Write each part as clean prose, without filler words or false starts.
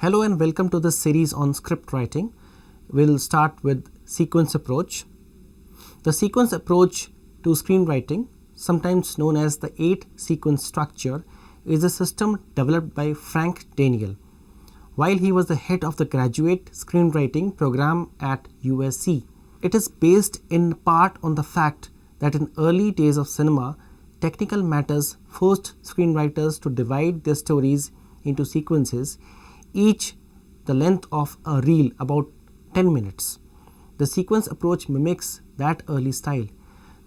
Hello and welcome to this series on script writing. We'll start with sequence approach. The sequence approach to screenwriting, sometimes known as the 8-sequence structure, is a system developed by Frank Daniel while he was the head of the graduate screenwriting program at USC. It is based in part on the fact that in early days of cinema, technical matters forced screenwriters to divide their stories into sequences, each the length of a reel, about 10 minutes. The sequence approach mimics that early style.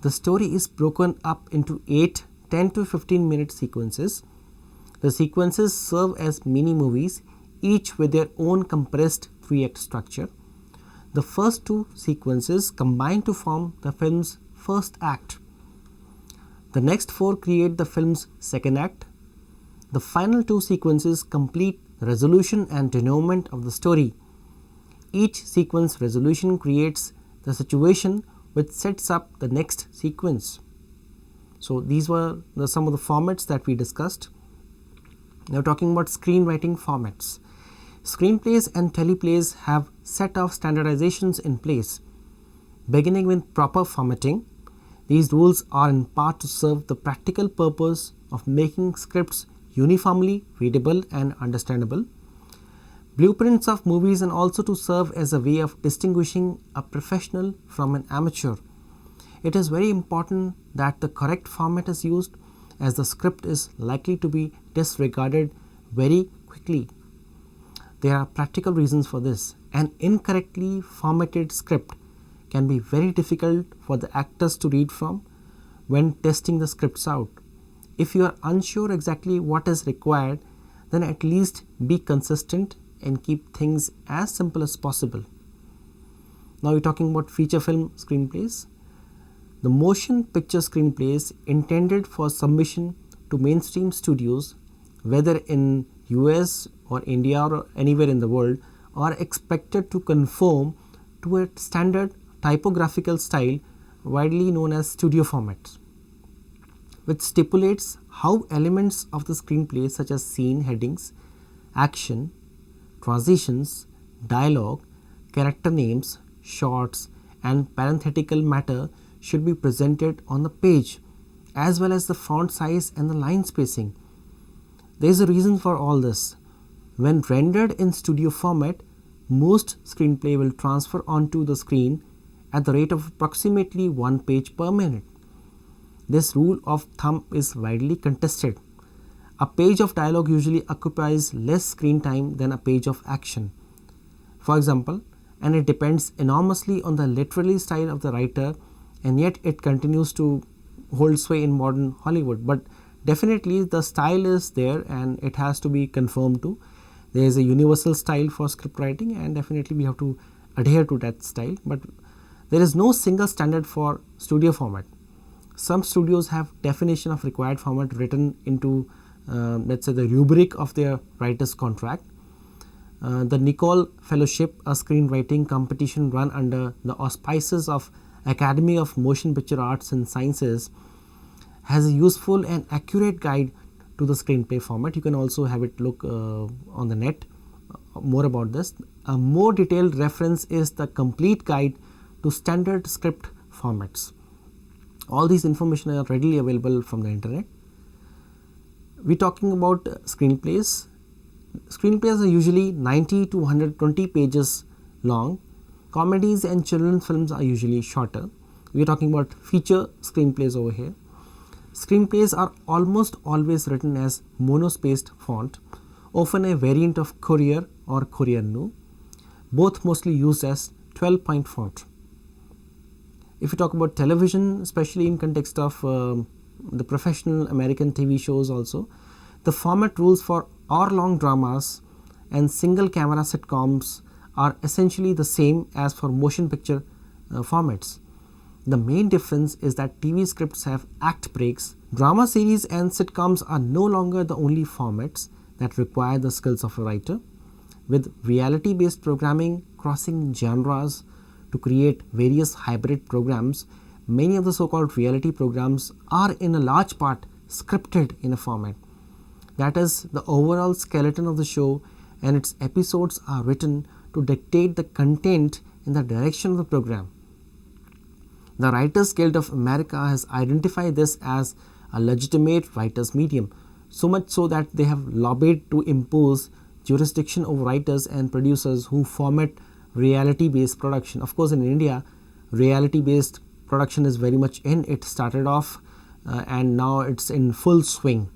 The story is broken up into 8 10 to 15 minute sequences. The sequences serve as mini movies, each with their own compressed 3-act structure. The first 2 sequences combine to form the film's first act. The next 4 create the film's second act. The final 2 sequences complete resolution and denouement of the story. Each sequence resolution creates the situation which sets up the next sequence. So these were some of the formats that we discussed. Now talking about screenwriting formats. Screenplays and teleplays have set of standardizations in place. Beginning with proper formatting, these rules are in part to serve the practical purpose of making scripts uniformly readable and understandable. Blueprints of movies, and also to serve as a way of distinguishing a professional from an amateur. It is very important that the correct format is used, as the script is likely to be disregarded very quickly. There are practical reasons for this. An incorrectly formatted script can be very difficult for the actors to read from when testing the scripts out. If you are unsure exactly what is required, then at least be consistent and keep things as simple as possible. Now we're talking about feature film screenplays. The motion picture screenplays intended for submission to mainstream studios, whether in US or India or anywhere in the world, are expected to conform to a standard typographical style widely known as studio formats, which stipulates how elements of the screenplay such as scene headings, action, transitions, dialogue, character names, shots and parenthetical matter should be presented on the page, as well as the font size and the line spacing. There is a reason for all this. When rendered in studio format, most screenplay will transfer onto the screen at the rate of approximately 1 page per minute. This rule of thumb is widely contested. A page of dialogue usually occupies less screen time than a page of action, for example, and it depends enormously on the literary style of the writer, and yet it continues to hold sway in modern Hollywood. But definitely the style is there and it has to be conformed to. There is a universal style for script writing and definitely we have to adhere to that style, but there is no single standard for studio format. Some studios have definition of required format written into let's say the rubric of their writer's contract. The Nicole Fellowship, a screenwriting competition run under the auspices of Academy of Motion Picture Arts and Sciences, has a useful and accurate guide to the screenplay format. You can also have it look on the net more about this. A more detailed reference is the complete guide to standard script formats. All these information are readily available from the internet. We are talking about screenplays. Screenplays are usually 90 to 120 pages long. Comedies and children's films are usually shorter. We are talking about feature screenplays over here. Screenplays are almost always written as monospaced font, often a variant of Courier or Courier New, both mostly used as 12-point font. If you talk about television, especially in context of the professional American TV shows also, the format rules for hour-long dramas and single camera sitcoms are essentially the same as for motion picture formats. The main difference is that TV scripts have act breaks. Drama series and sitcoms are no longer the only formats that require the skills of a writer. With reality-based programming crossing genres to create various hybrid programs, many of the so-called reality programs are in a large part scripted in a format. That is, the overall skeleton of the show and its episodes are written to dictate the content in the direction of the program. The Writers Guild of America has identified this as a legitimate writers' medium, so much so that they have lobbied to impose jurisdiction over writers and producers who format reality-based production. Of course, in India, reality-based production is very much in. It started off and now it's in full swing.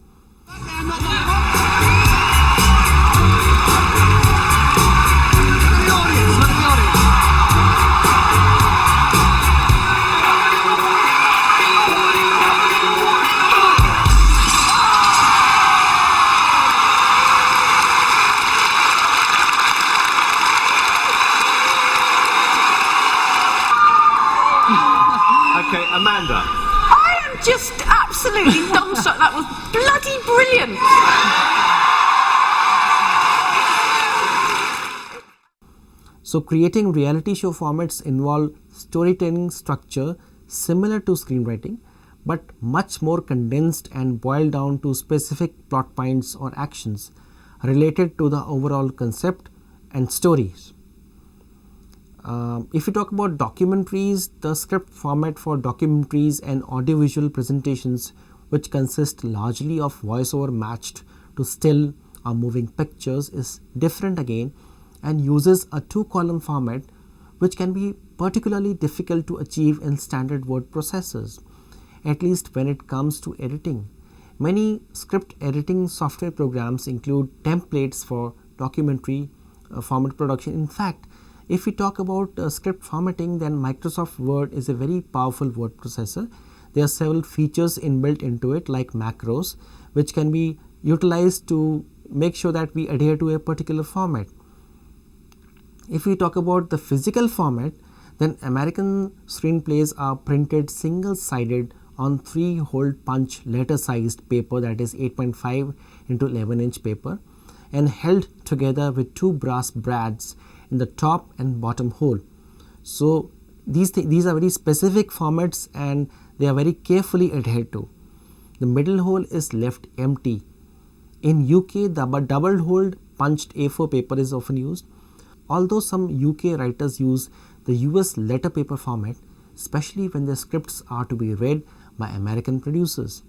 Okay, Amanda. I am just absolutely dumbstruck. That was bloody brilliant. So creating reality show formats involve storytelling structure similar to screenwriting, but much more condensed and boiled down to specific plot points or actions related to the overall concept and stories. If you talk about documentaries, the script format for documentaries and audiovisual presentations, which consist largely of voiceover matched to still or moving pictures, is different again and uses a 2-column format, which can be particularly difficult to achieve in standard word processors, at least when it comes to editing. Many script editing software programs include templates for documentary format production. In fact, if we talk about script formatting, then Microsoft Word is a very powerful word processor. There are several features inbuilt into it, like macros, which can be utilized to make sure that we adhere to a particular format. If we talk about the physical format, then American screenplays are printed single-sided on 3-hole punch letter-sized paper, that is 8.5 into 11-inch paper, and held together with 2 brass brads in the top and bottom hole. So these are very specific formats and they are very carefully adhered to. The middle hole is left empty. In UK, the double-holed punched A4 paper is often used, although some UK writers use the US letter paper format, especially when their scripts are to be read by American producers,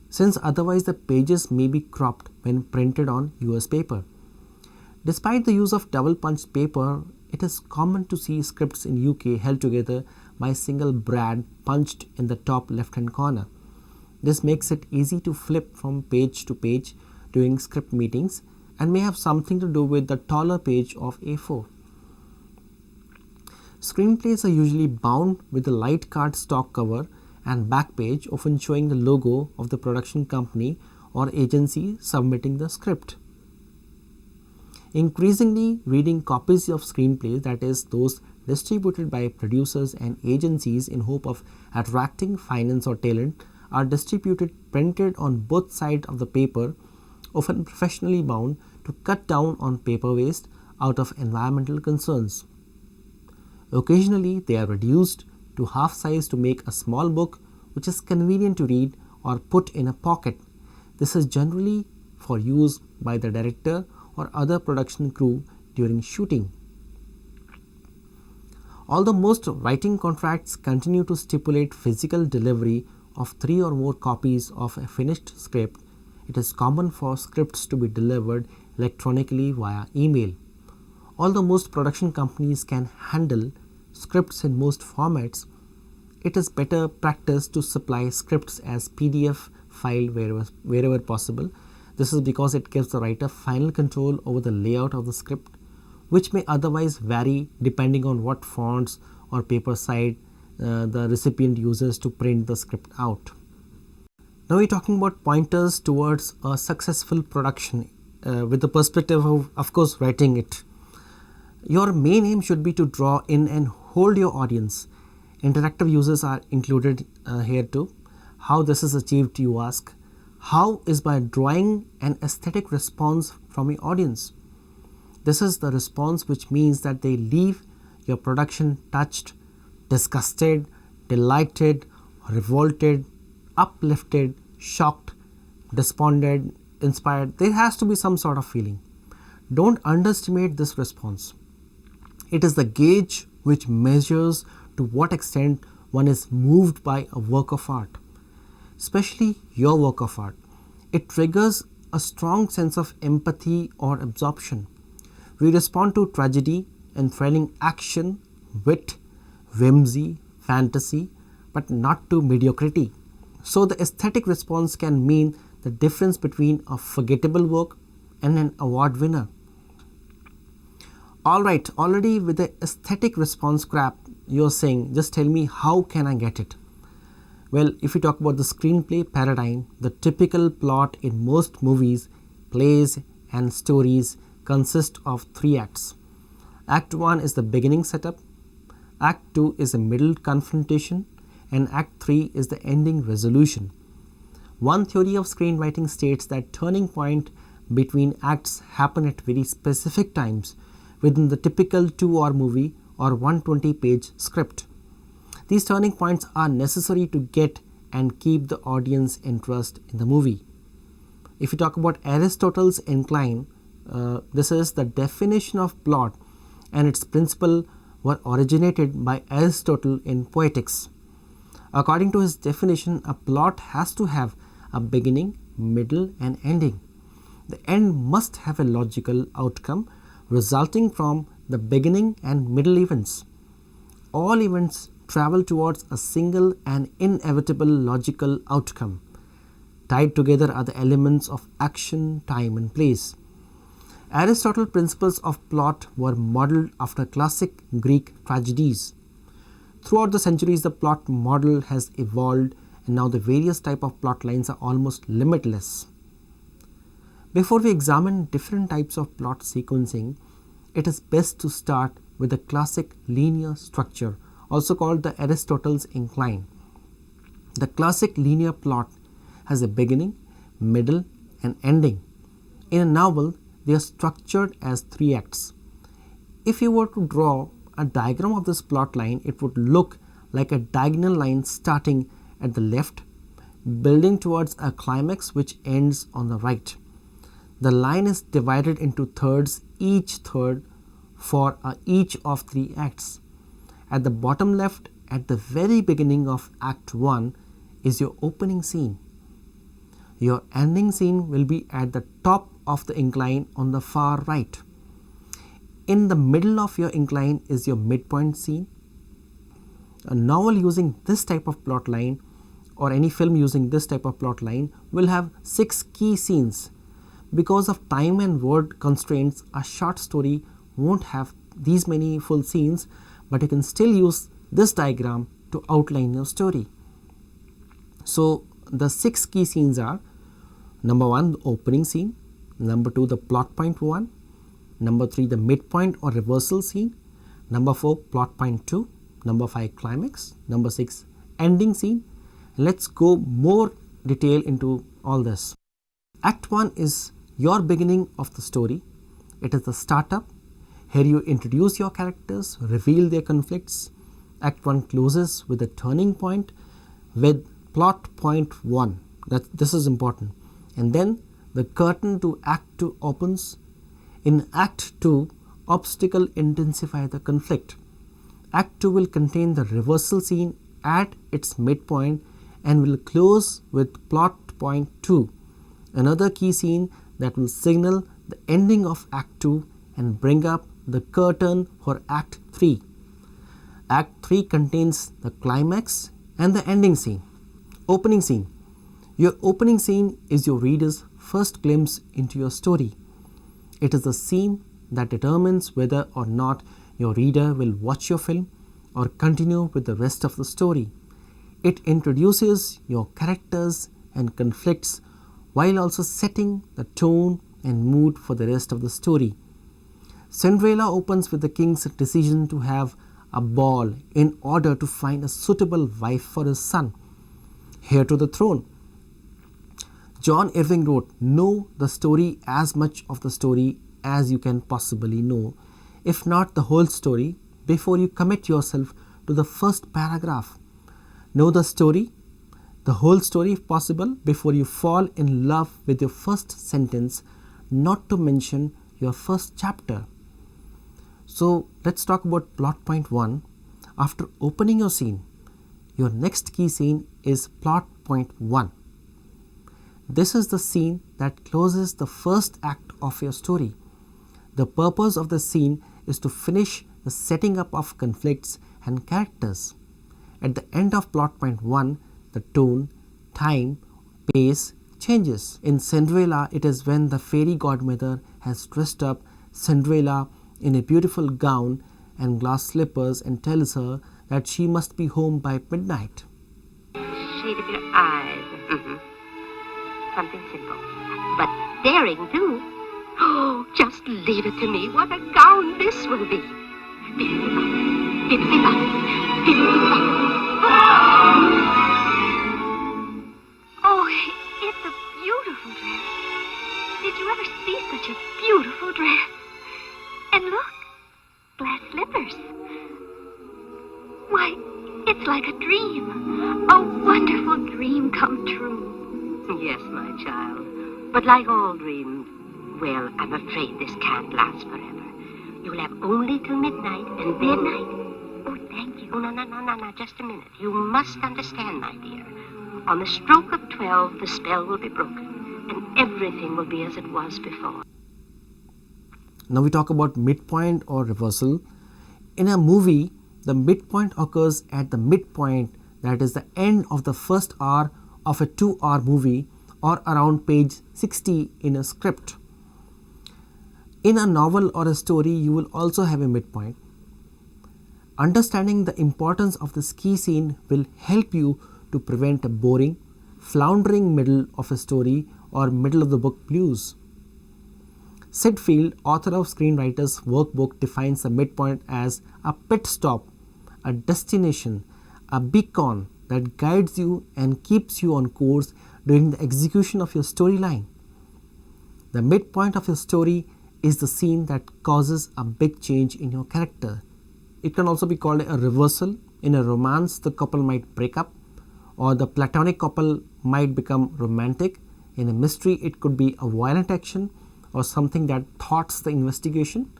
since otherwise the pages may be cropped when printed on US paper. Despite the use of double punched paper, it is common to see scripts in UK held together by a single brad punched in the top left-hand corner. This makes it easy to flip from page to page during script meetings and may have something to do with the taller page of A4. Screenplays are usually bound with a light cardstock cover and back page, often showing the logo of the production company or agency submitting the script. Increasingly, reading copies of screenplays, that is, those distributed by producers and agencies in hope of attracting finance or talent, are distributed printed on both sides of the paper, often professionally bound, to cut down on paper waste out of environmental concerns. Occasionally, they are reduced to half size to make a small book which is convenient to read or put in a pocket. This is generally for use by the director or other production crew during shooting. Although most writing contracts continue to stipulate physical delivery of 3 or more copies of a finished script, it is common for scripts to be delivered electronically via email. Although most production companies can handle scripts in most formats, it is better practice to supply scripts as PDF file wherever possible. This is because it gives the writer final control over the layout of the script, which may otherwise vary depending on what fonts or paper size the recipient uses to print the script out. Now we're talking about pointers towards a successful production with the perspective of course, writing it. Your main aim should be to draw in and hold your audience. Interactive uses are included here too. How this is achieved, you ask? How is by drawing an aesthetic response from your audience. This is the response which means that they leave your production touched, disgusted, delighted, revolted, uplifted, shocked, despondent, inspired. There has to be some sort of feeling. Don't underestimate this response. It is the gauge which measures to what extent one is moved by a work of art, especially your work of art. It triggers a strong sense of empathy or absorption. We respond to tragedy and thrilling action, wit, whimsy, fantasy, but not to mediocrity. So the aesthetic response can mean the difference between a forgettable work and an award winner. Alright, already with the aesthetic response crap, you're saying, just tell me how can I get it? Well, if you talk about the screenplay paradigm, the typical plot in most movies, plays and stories consist of 3 acts. Act 1 is the beginning setup, Act 2 is the middle confrontation, and Act 3 is the ending resolution. One theory of screenwriting states that turning point between acts happen at very specific times within the typical 2-hour movie or 120-page script. These turning points are necessary to get and keep the audience interest in the movie. If you talk about Aristotle's Incline, this is the definition of plot, and its principle were originated by Aristotle in Poetics. According to his definition, a plot has to have a beginning, middle and ending. The end must have a logical outcome resulting from the beginning and middle events. All events travel towards a single and inevitable logical outcome. Tied together are the elements of action, time and place. Aristotle's principles of plot were modeled after classic Greek tragedies. Throughout the centuries, the plot model has evolved, and now the various types of plot lines are almost limitless. Before we examine different types of plot sequencing, it is best to start with the classic linear structure, also called the Aristotle's Incline. The classic linear plot has a beginning, middle and ending. In a novel, they are structured as 3 acts. If you were to draw a diagram of this plot line, it would look like a diagonal line starting at the left, building towards a climax which ends on the right. The line is divided into thirds, each third for each of 3 acts. At the bottom left, at the very beginning of Act 1, is your opening scene. Your ending scene will be at the top of the incline on the far right. In the middle of your incline is your midpoint scene. A novel using this type of plot line, or any film using this type of plot line, will have 6 key scenes. Because of time and word constraints, a short story won't have these many full scenes, but you can still use this diagram to outline your story. So the 6 key scenes are: number 1, the opening scene; number 2, the plot point 1; number 3, the midpoint or reversal scene; number 4, plot point 2; number 5, climax; number 6, ending scene. Let's go more detail into all this. Act 1 is your beginning of the story. It is the startup. Here you introduce your characters, reveal their conflicts. Act 1 closes with a turning point with plot point 1. This is important. And then the curtain to Act 2 opens. In Act 2, obstacle intensify the conflict. Act 2 will contain the reversal scene at its midpoint and will close with plot point 2, another key scene that will signal the ending of Act 2 and bring up the curtain for Act 3. Act 3 contains the climax and the ending scene. Opening scene. Your opening scene is your reader's first glimpse into your story. It is the scene that determines whether or not your reader will watch your film or continue with the rest of the story. It introduces your characters and conflicts while also setting the tone and mood for the rest of the story. Cinderella opens with the king's decision to have a ball in order to find a suitable wife for his son, heir to the throne. John Irving wrote, "Know the story as much of the story as you can possibly know, if not the whole story, before you commit yourself to the first paragraph. Know the story, the whole story if possible, before you fall in love with your first sentence, not to mention your first chapter. So let's talk about plot point 1. After opening your scene, your next key scene is plot point 1. This is the scene that closes the first act of your story. The purpose of the scene is to finish the setting up of conflicts and characters. At the end of plot point 1, the tone, time, pace changes. In Cinderella, it is when the fairy godmother has dressed up Cinderella in a beautiful gown and glass slippers and tells her that she must be home by midnight. Shade of your eyes. Something simple, but daring too. Oh, just leave it to me. What a gown this will be. Bibbidi-bop, bibbidi-bop, bibbidi-bop. Oh, it's a beautiful dress. Did you ever see such a beautiful dress? And look, glass slippers. Why, it's like a dream. A wonderful dream come true. Yes, my child. But like all dreams, well, I'm afraid this can't last forever. You'll have only till midnight, and then... Midnight? Oh, thank you. Oh, no, just a minute. You must understand, my dear. On the stroke of 12, the spell will be broken, and everything will be as it was before. Now we talk about midpoint or reversal. In a movie, the midpoint occurs at the midpoint, that is the end of the first hour of a 2-hour movie, or around page 60 in a script. In a novel or a story, you will also have a midpoint. Understanding the importance of this key scene will help you to prevent a boring, floundering middle of a story or middle of the book blues. Sid Field, author of Screenwriter's Workbook, defines the midpoint as a pit stop, a destination, a beacon that guides you and keeps you on course during the execution of your storyline. The midpoint of your story is the scene that causes a big change in your character. It can also be called a reversal. In a romance, the couple might break up, or the platonic couple might become romantic. In a mystery, it could be a violent action or something that thwarts the investigation.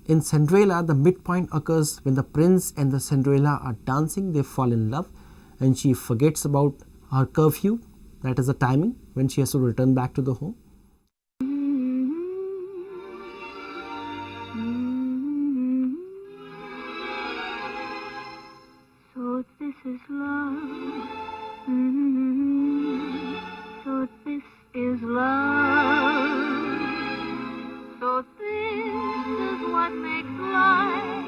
In Cinderella, the midpoint occurs when the prince and the Cinderella are dancing, they fall in love, and she forgets about her curfew, that is the timing when she has to return back to the home. So this is love. So this is love. So this is what makes life.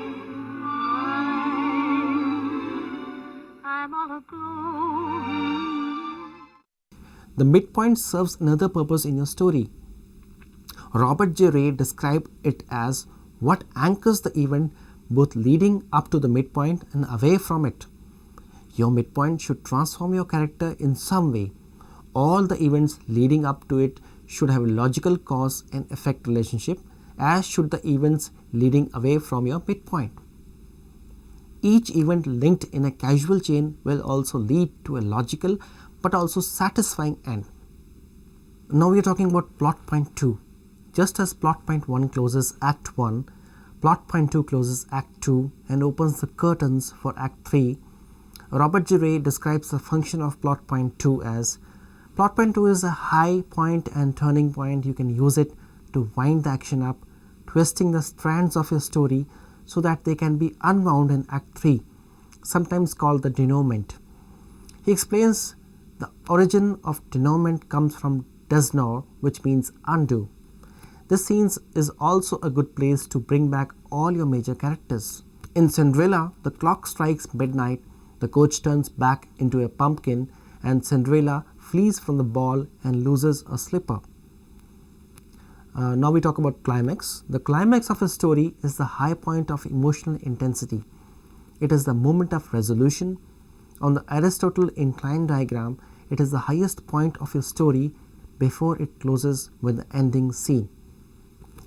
I'm all aglow. The midpoint serves another purpose in your story. Robert J. Ray described it as what anchors the event both leading up to the midpoint and away from it. Your midpoint should transform your character in some way. All the events leading up to it should have a logical cause and effect relationship, as should the events leading away from your midpoint. Each event linked in a causal chain will also lead to a logical but also satisfying end. Now we are talking about plot point 2. Just as plot point 1 closes act 1, plot point 2 closes act 2 and opens the curtains for act 3. Robert J. Ray describes the function of plot point 2 as plot point 2 is a high point and turning point. You can use it to wind the action up, twisting the strands of your story so that they can be unwound in act 3, sometimes called the dénouement. He explains the origin of dénouement comes from dénouer, which means undo. This scene is also a good place to bring back all your major characters. In Cinderella, the clock strikes midnight, the coach turns back into a pumpkin, and Cinderella flees from the ball and loses a slipper. Now we talk about climax. The climax of a story is the high point of emotional intensity. It is the moment of resolution. On the Aristotle Incline diagram, it is the highest point of your story before it closes with the ending scene.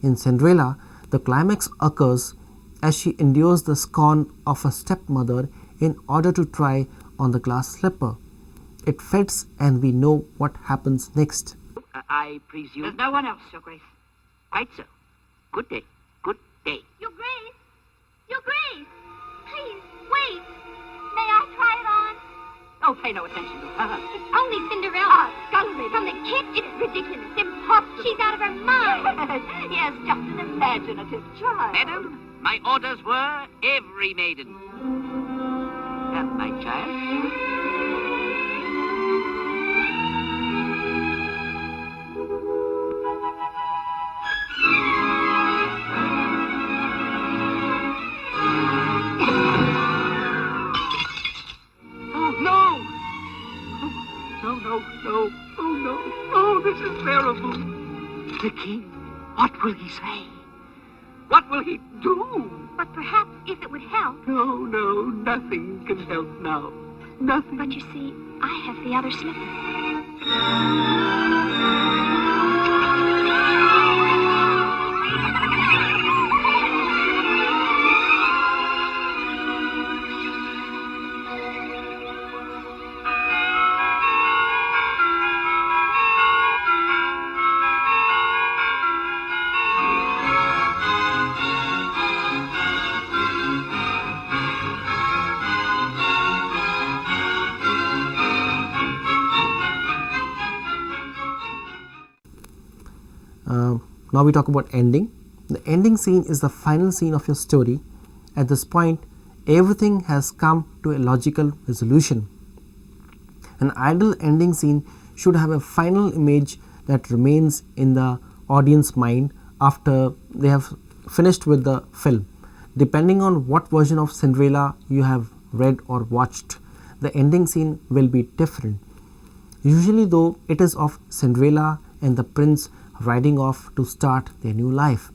In Cinderella, the climax occurs as she endures the scorn of her stepmother in order to try on the glass slipper. It fits and we know what happens next. I presume... There's no one else, Your Grace. Quite so. Good day. Good day. Your Grace! Your Grace! Please, wait! May I try it on? Oh, pay no attention to her. It's only Cinderella. Scullery from the kitchen. It's ridiculous. Impossible. She's out of her mind. Yes, just an imaginative child. Madam, my orders were every maiden. My child. No. Oh, no. Oh, this is terrible. The king, what will he say? What will he do? But perhaps if it would help. No, nothing can help now. Nothing. But you see, I have the other slipper. Now we talk about ending. The ending scene is the final scene of your story. At this point, everything has come to a logical resolution. An ideal ending scene should have a final image that remains in the audience mind after they have finished with the film. Depending on what version of Cinderella you have read or watched, the ending scene will be different. Usually though, it is of Cinderella and the prince riding off to start their new life.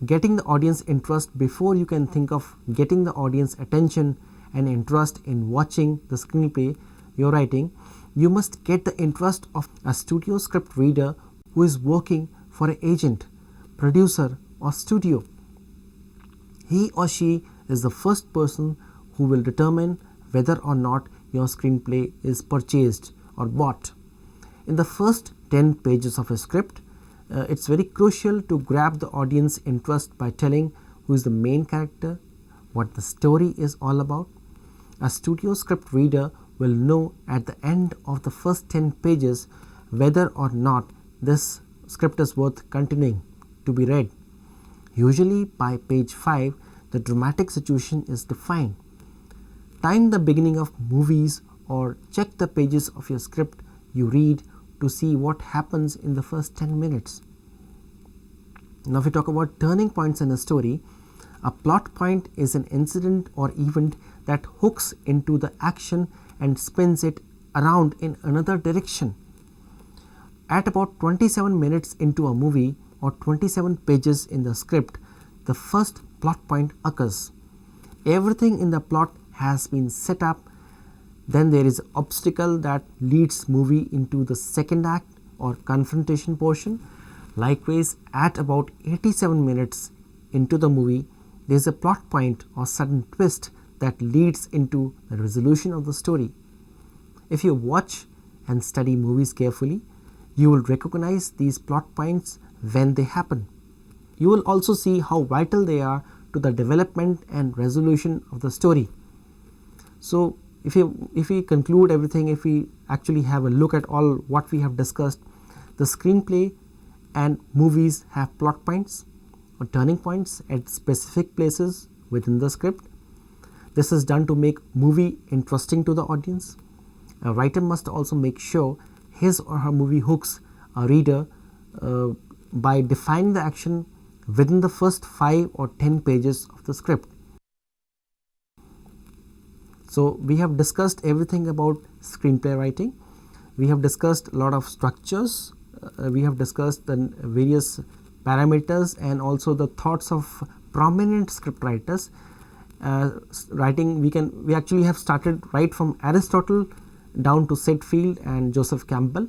Getting the audience interest before you can think of getting the audience attention and interest in watching the screenplay you're writing, you must get the interest of a studio script reader who is working for an agent, producer or studio. He or she is the first person who will determine whether or not your screenplay is purchased or bought. In the first 10 pages of a script, it's very crucial to grab the audience interest by telling who is the main character, what the story is all about. A studio script reader will know at the end of the first 10 pages whether or not this script is worth continuing to be read. Usually by page 5, the dramatic situation is defined. Time the beginning of movies or check the pages of your script you read to see what happens in the first 10 minutes. Now if we talk about turning points in a story, a plot point is an incident or event that hooks into the action and spins it around in another direction. At about 27 minutes into a movie or 27 pages in the script, the first plot point occurs. Everything in the plot has been set up. Then there is an obstacle that leads movie into the second act or confrontation portion. Likewise, at about 87 minutes into the movie, there is a plot point or sudden twist that leads into the resolution of the story. If you watch and study movies carefully, you will recognize these plot points when they happen. You will also see how vital they are to the development and resolution of the story. So if we conclude everything, if we actually have a look at all what we have discussed, the screenplay and movies have plot points or turning points at specific places within the script. This is done to make movie interesting to the audience. A writer must also make sure his or her movie hooks a reader by defining the action within the first 5 or 10 pages of the script. So we have discussed everything about screenplay writing. We have discussed a lot of structures. We have discussed the various parameters and also the thoughts of prominent script writers. writing, we actually have started right from Aristotle down to Sedfield and Joseph Campbell,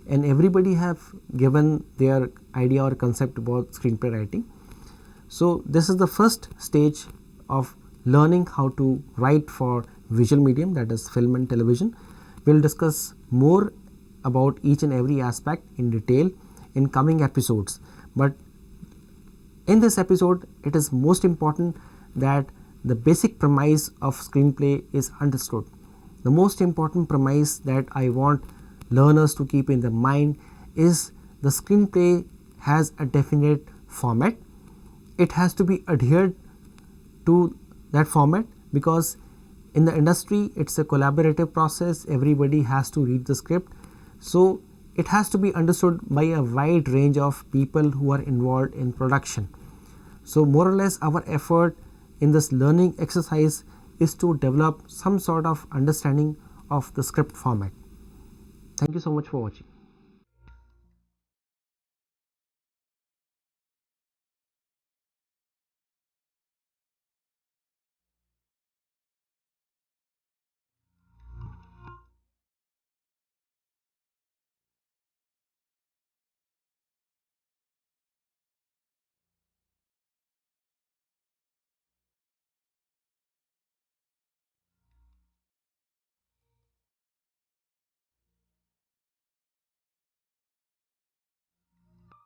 and everybody have given their idea or concept about screenplay writing. So this is the first stage of learning how to write for visual medium, that is film and television. We will discuss more about each and every aspect in detail in coming episodes, but in this episode it is most important that the basic premise of screenplay is understood. The most important premise that I want learners to keep in their mind is the screenplay has a definite format. It has to be adhered to that format, because in the industry it's a collaborative process, everybody has to read the script. So it has to be understood by a wide range of people who are involved in production. So more or less our effort in this learning exercise is to develop some sort of understanding of the script format. Thank you so much for watching.